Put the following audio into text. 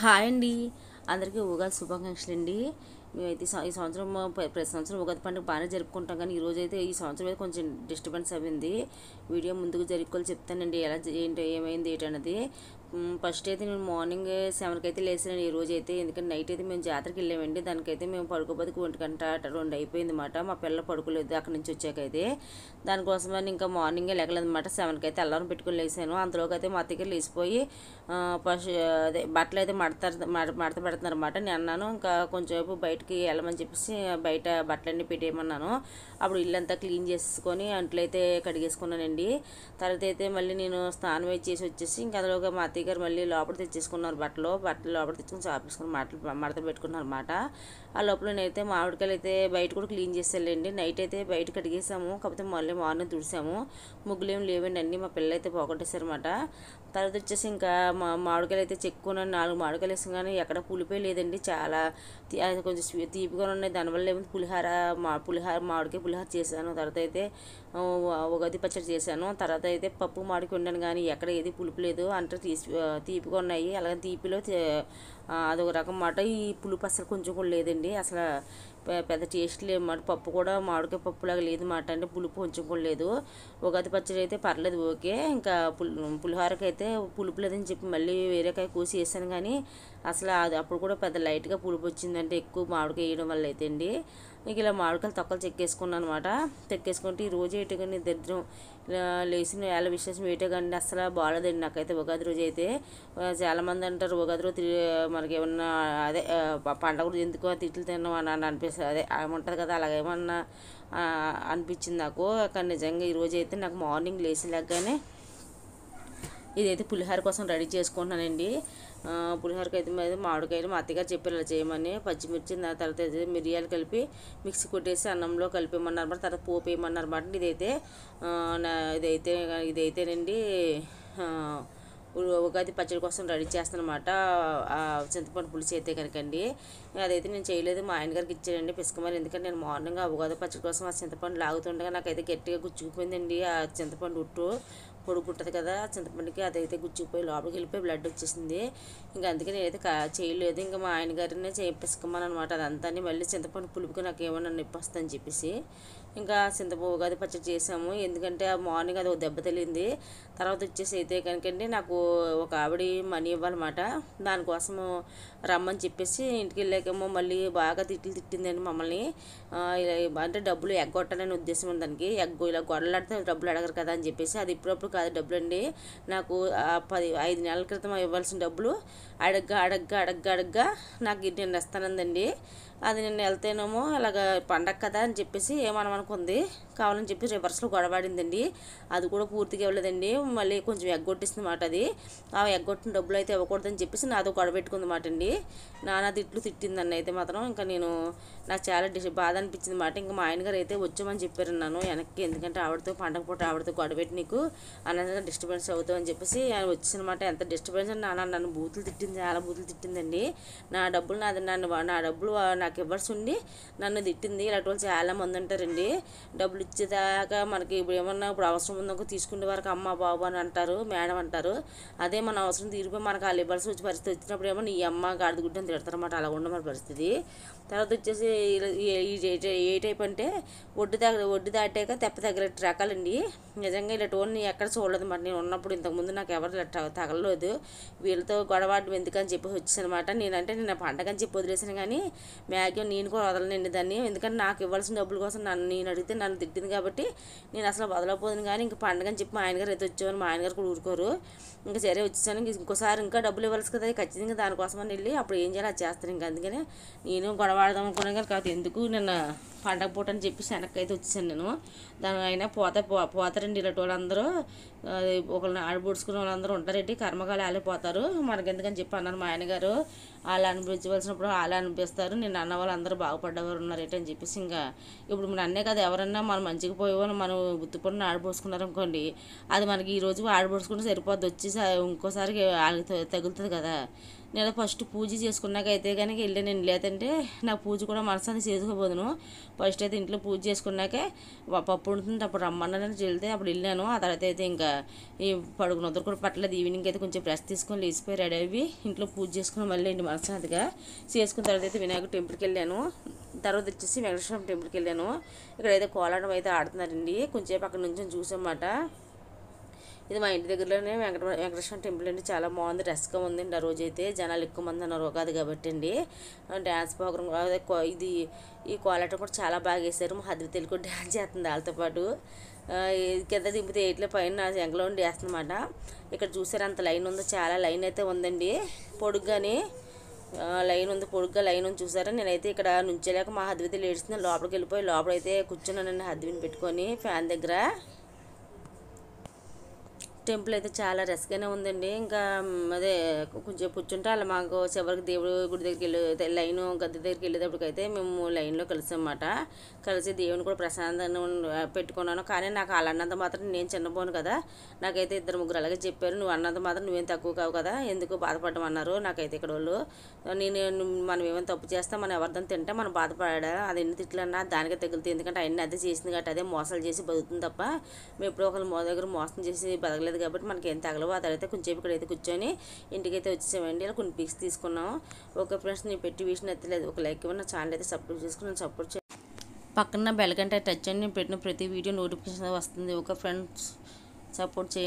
Hi అండి. అందరికీ ఉగాది శుభాకాంక్షలు అండి. మేమైతే ఈ సంవత్సరం ప్రతి సంవత్సరం ఉగాది పండుగ బాగానే జరుపుకుంటాం, కానీ ఈరోజు అయితే ఈ సంవత్సరం అయితే కొంచెం డిస్టర్బెన్స్ అయింది. వీడియో ముందుకు జరుపుకోవాలి చెప్తానండి, ఎలా ఏంటో ఏమైంది ఏంటన్నది. ఫస్ట్ అయితే నేను మార్నింగ్ 7కి అయితే లేసానండి ఈ రోజు అయితే. ఎందుకంటే నైట్ అయితే మేము జాతరకి వెళ్ళామండి. దానికైతే మేము పడుకోపోతే 1 గంట 2 అయిపోయింది అన్నమాట. మా పిల్ల పడుకోలేదు అక్కడి నుంచి వచ్చాకైతే. దానికోసమని ఇంకా మార్నింగే లేగలేదు అనమాట. 7కి అయితే అలారం పెట్టుకుని లేసాను. అందులోకి అయితే మా అత్తయ్య లేచిపోయి ఫస్ట్ అదే బట్టలు అయితే మడత పెడుతున్నారు అనమాట. నేను అన్నాను ఇంకా కొంచెంసేపు బయటకి వెళ్ళమని చెప్పేసి బయట బట్టలన్నీ పెట్టేయమన్నాను. అప్పుడు ఇల్లంతా క్లీన్ చేసుకొని అంట్లయితే కడిగేసుకున్నానండి. తర్వాత అయితే మళ్ళీ నేను స్నానం చేసి వచ్చేసి ఇంకా అందులోగా మా అత్తయ్య గారు మళ్ళీ లోపల తెచ్చేసుకున్నారు బట్టలు లోపల తెచ్చుకుని చాపేసుకుని మడత పెట్టుకున్నారు అనమాట. ఆ లోపల నేనైతే మామిడికాయలు అయితే బయట కూడా క్లీన్ చేసేళ్ళండి. నైట్ అయితే బయట కడిగేసాము, కాకపోతే మళ్ళీ మార్నింగ్ తుడిసాము. ముగ్గులు ఏమి లేవండి, అన్నీ మా పిల్లలు అయితే పోగొట్టేశారన్నమాట. తర్వాత వచ్చేసి ఇంకా మామిడికాయలు అయితే చెక్కున్నాను. 4 మామిడికాయలు వేసాం కానీ ఎక్కడ పులిపోయి లేదండి. చాలా కొంచెం తీపిగా ఉన్నాయి. దానివల్ల ఏమైంది మామిడికాయ పులిహార చేశాను. తర్వాత అయితే ఉగాది పచ్చడి చేశాను. తర్వాత అయితే పప్పు మామిడికాయ వండాను, కానీ ఎక్కడ ఏది పులుపు లేదు, అంటే తీపిగా ఉన్నాయి. అలాగే తీపిలో అదొక రకం మాట. ఈ పులుపు అసలు కొంచెం కూడా లేదండి, అసలు పెద్ద టేస్ట్ లేదన్నమాట. పప్పు కూడా మామిడికాయ పప్పులాగా లేదు మాట, అంటే పులుపు కొంచెం కూడా లేదు. ఉగాది పచ్చడి అయితే పర్లేదు ఓకే. ఇంకా పులిహోరకి అయితే పులుపు లేదని చెప్పి మళ్ళీ వేరేకాయ కోసి వేసాను, కానీ అసలు అది అప్పుడు కూడా పెద్ద లైట్గా పులుపు వచ్చిందంటే ఎక్కువ మామిడికాయ వేయడం వల్ల అయితే అండి. ఇంక ఇలా మామిడికాయలు తొక్కలు చెక్కేసుకున్నాను అనమాట. చెక్కేసుకుంటే ఈ రోజు ఏంటో కానీ దరిద్రం లేచిన వేళ విశేషం ఏంటో కానీ అసలు బాగాలేదండి నాకైతే. ఉగాది రోజు అయితే చాలామంది అంటారు ఉగాది రోజు మనకి ఏమన్నా అదే పండగ రోజు ఎందుకో తిట్లు తిన్నాం అని అనిపిస్తుంది, అదే ఏమంటుంది కదా, అలాగేమన్నా అనిపించింది నాకు. కానీ నిజంగా ఈరోజు అయితే నాకు మార్నింగ్ లేచి లేకగానే ఇదైతే పులిహోర కోసం రెడీ చేసుకుంటున్నానండి. పులిహోరకి అయితే మామిడికాయలు మా అత్తగారు చెప్పారు ఇలా చేయమని. పచ్చిమిర్చి తర్వాత అయితే మిరియాలు కలిపి మిక్సీ కొట్టేసి అన్నంలో కలిపేయమన్నారు అన్నమాట. తర్వాత పోపు వేయమన్నారు అన్నమాట. ఇదైతేనండి ఉగాది పచ్చడి కోసం రెడీ చేస్తానమాట. చింతపండు పులుసు అయితే కనుకండి. అదైతే నేను చేయలేదు, మా ఆయన గారికి ఇచ్చానండి పిసుకమని. ఎందుకంటే నేను మార్నింగ్ ఆ ఉగాది పచ్చడి కోసం ఆ చింతపండు లాగుతుండగా నాకైతే గట్టిగా గుచ్చుకుపోయిందండి. ఆ చింతపండు పొడుగు పుట్టదు కదా చింతపండుకి, అదైతే గుచ్చుకుపోయి లోపలికి వెళ్ళిపోయి బ్లడ్ వచ్చేసింది. ఇంకా అందుకే నేనైతే చేయలేదు. ఇంకా మా ఆయన గారినే పిసుకమని అనమాట. అదంతా మళ్ళీ చింతపండు పులుపుకి నాకు ఏమన్నా నొప్పి వస్తుందని చెప్పేసి ఇంకా ఉగాది పచ్చడి చేసాము. ఎందుకంటే ఆ మార్నింగ్ అది ఒక దెబ్బ తెలియంది. తర్వాత వచ్చేసి అయితే కనుకండి నాకు ఒక ఆవిడ మనీ ఇవ్వాలన్నమాట. దానికోసము రమ్మని చెప్పేసి ఇంటికి వెళ్ళాకేమో మళ్ళీ బాగా తిట్టిందండి మమ్మల్ని. అంటే డబ్బులు ఎగ్గొట్టాలని ఉద్దేశం ఉంది దానికి. ఇలా గొడవలాడితే డబ్బులు అడగరు కదా అని చెప్పేసి. అది ఇప్పుడప్పుడు కాదు డబ్బులు అండి, నాకు 5 నెలల క్రితం ఇవ్వాల్సిన డబ్బులు అడగ్గా నాకు నేను ఇస్తానందండి. అది నేను వెళ్తేనేమో ఇలాగ పండగ కదా అని చెప్పేసి ఏమనుకుంది, కావాలని చెప్పి రివర్స్లో గొడవడిందండి. అది కూడా పూర్తిగా ఇవ్వలేదండి, మళ్ళీ కొంచెం ఎగ్గొట్టిస్తుంది మాట. అది ఆ ఎగ్గొట్టిన డబ్బులు అయితే ఇవ్వకూడదని చెప్పేసి నాతో గొడవ పెట్టుకుంది మాట అండి. నానా తిట్టిందని అయితే మాత్రం ఇంకా నాకు చాలా బాధ అనిపించింది మాట. ఇంకా మా ఆయన గారు అయితే వచ్చామని చెప్పారన్నాను వెనక్కి, ఎందుకంటే ఆవిడతో పండగ పూట ఆవిడతో గొడవ పెట్టి నీకు అన్నది డిస్టర్బెన్స్ అవుతావు అని చెప్పేసి ఆయన వచ్చేసనమాట. ఎంత డిస్టర్బెన్స్ అని నన్ను బూతులు తిట్టింది, చాలా బూతులు తిట్టిందండి. నా డబ్బులు నా డబ్బులు నాకు ఇవ్వాల్సి ఉండి నన్ను తిట్టింది. ఇలాంటి వాళ్ళు చాలామంది ఉంటారండి. డబ్బులు ఇచ్చేదాకా మనకి ఇప్పుడు అవసరం ఉందనుకో తీసుకునే వరకు అమ్మ బాబు అని అంటారు, మేడం అంటారు. అదే మన అవసరం తీరిపోయి మనకు వాళ్ళు ఇవ్వాల్సి వచ్చే పరిస్థితి వచ్చినప్పుడు ఏమో నీ అమ్మ గాడిద గుడ్డని తిడతారన్నమాట. అలా ఉండమని పరిస్థితి. తర్వాత వచ్చేసి ఏ టైప్ అంటే ఒడ్డు దాటాక తెప్ప తగిలేట రకాలండి. నిజంగా ఇలా టోన్ని ఎక్కడ చూడలేదు మరి. నేను ఉన్నప్పుడు ఇంతకుముందు నాకు ఎవరు ఇలా తగలలేదు. వీళ్ళతో గొడవాడడం ఎందుకని చెప్పి వచ్చేసనమాట. నేను పండగ అని చెప్పి వదిలేసాను, కానీ మ్యాక్సిమం నేను కూడా వదలనండి దాన్ని. ఎందుకంటే నాకు ఇవ్వాల్సిన డబ్బుల కోసం నేను అడిగితే నన్ను తిట్టింది కాబట్టి నేను అసలు వదలకపోతుంది. కానీ ఇంకా పండగ అని చెప్పి మా ఆయన గారు అయితే వచ్చేవారు, మా ఆయన గారు కూడా ఊరుకోరు. ఇంకా సరే వచ్చేసాను. ఇంకోసారి ఇంకా డబ్బులు ఇవ్వాల్సి కదా ఖచ్చితంగా, దానికోసమని వెళ్ళి అప్పుడు ఏం చేయాలి అది చేస్తాను. ఇంకా అందుకనే నేను గొడవాడదాం అనుకున్నాను, కానీ కాదు ఎందుకు నిన్న పండగ పూట అని చెప్పేసి వెనక్కి అయితే వచ్చేసాను నేను. దాని అయినా పోతారండి ఇలాంటి వాళ్ళందరూ. ఒకళ్ళని ఆడబుడుచుకునే వాళ్ళందరూ ఉంటారండి, కర్మకాలు వాళ్ళే పోతారు. మనకి ఎందుకని చెప్పి అన్నారు మా ఆయన గారు. వాళ్ళు అనిపించవలసినప్పుడు వాళ్ళు అనిపిస్తారు. నేను అన్న వాళ్ళు అందరూ బాగుపడ్డవారు ఉన్నారేంటి అని చెప్పేసి ఇంకా ఇప్పుడు మన అన్నే కదా ఎవరన్నా మన మనం మంచిగా పోయేవాళ్ళు మనం ఉత్తిపండుని ఆడబోసుకున్నారనుకోండి, అది మనకి ఈరోజు ఆడబోసుకుంటే సరిపోద్ది, వచ్చి ఇంకోసారి తగులుతుంది కదా. నేను ఫస్ట్ పూజ చేసుకున్నాకైతే కనుక వెళ్ళానండి, లేదంటే నా పూజ కూడా మనసాన్ని చేసుకోబోదును. ఫస్ట్ అయితే ఇంట్లో పూజ చేసుకున్నాకే పప్పు ఉంటుంది, అప్పుడు రమ్మన్నానని వెళ్తే అప్పుడు వెళ్ళాను. ఆ తర్వాత అయితే ఇంకా ఈ పడుకున్న వద్దరు కూడా పట్టలేదు. ఈవినింగ్ అయితే కొంచెం రెస్ట్ తీసుకొని లేచిపోయి రెడీ అయ్యి ఇంట్లో పూజ చేసుకుని మళ్ళీ అండి మనసాదిగా చేసుకున్న తర్వాత అయితే వినాయకుడు టెంపుల్కి వెళ్ళాను. తర్వాత వచ్చేసి వెంకటేశ్వర టెంపుల్కి వెళ్ళాను. ఇక్కడైతే కోలాటం అయితే ఆడుతున్నారండి, కొంచెంసేపు అక్కడ నుంచి చూసామాట. ఇది మా ఇంటి దగ్గరలోనే వెంకటేశ్వర టెంపుల్ అండి, చాలా బాగుంది, రష్గా ఉందండి. ఆ రోజైతే జనాలు ఎక్కువ మంది అన్నారు కాదు కాబట్టి అండి. డ్యాన్స్ ప్రోగ్రామ్ ఇది ఈ కోలాటం కూడా చాలా బాగా వేశారు. మా హద్వితలు కూడా డ్యాన్స్ చేస్తుంది వాళ్ళతో పాటు. కింద దింపితే 8 పైన ఎంగలో ఉండి వేస్తుందన్నమాట. ఇక్కడ చూసారు అంత లైన్ ఉందో, చాలా లైన్ అయితే ఉందండి, పొడుగ్గానే లైన్ ఉంది, పొడుగ్గా లైన్ ఉంది చూసారా. నేనైతే ఇక్కడ నుంచేలేక మా హద్వితలు ఏడుస్తుంది, లోపలికి వెళ్ళిపోయి లోపలైతే కూర్చున్నానండి హద్విని పెట్టుకొని ఫ్యాన్ దగ్గర. టెంపుల్ అయితే చాలా రష్గానే ఉందండి. ఇంకా అదే కొంచెం కూర్చుంటే అలా మాకు చివరికి దేవుడు గుడి దగ్గరికి వెళ్ళి లైన్ గద్దె దగ్గరికి వెళ్ళేటప్పటికైతే మేము లైన్లో కలిసామన్నమాట. కలిసి దేవుని కూడా ప్రశాంతంగా పెట్టుకున్నాను. కానీ నాకు అలా అన్నంత మాత్రం నేను చిన్నపోను కదా, నాకైతే 2-3 అలాగే చెప్పారు, నువ్వు అన్నంత మాత్రం నువ్వేం తక్కువ కావు కదా, ఎందుకు బాధపడడం అన్నారు. నాకైతే ఇక్కడ వాళ్ళు మనం ఏమైనా తప్పు చేస్తాం, మనం ఎవరిదని తింటే మనం బాధపడా, అది ఎన్ని తిట్లన్నా దానికే తగులుతుంది. ఎందుకంటే అవన్నీ అదే చేసింది కాబట్టి, అదే మోసాలు చేసి బతుకుతుంది తప్ప మేము ఎప్పుడో ఒకరు దగ్గర మోసం చేసి బతకలేదు కాబట్టి మనకి ఏం తగలవు. ఆ తర్వాత కొంచెంసేపు ఇక్కడైతే కూర్చొని ఇంటికైతే వచ్చేసామండి. ఇలా కొన్ని పిక్స్ తీసుకున్నాము. ఓకే ఫ్రెండ్స్, నేను పెట్టి విషయం ఎత్తలేదు, ఒక లైక్ ఇవ్వండి, నా ఛానల్ అయితే సబ్స్క్రైబ్ చేసుకుని సపోర్ట్ చేయండి. పక్కన బెల్ గంట టచ్ చేయండి, నేను పెట్టిన ప్రతి వీడియో నోటిఫికేషన్ వస్తుంది. ఓకే ఫ్రెండ్స్, సపోర్ట్ చేయండి.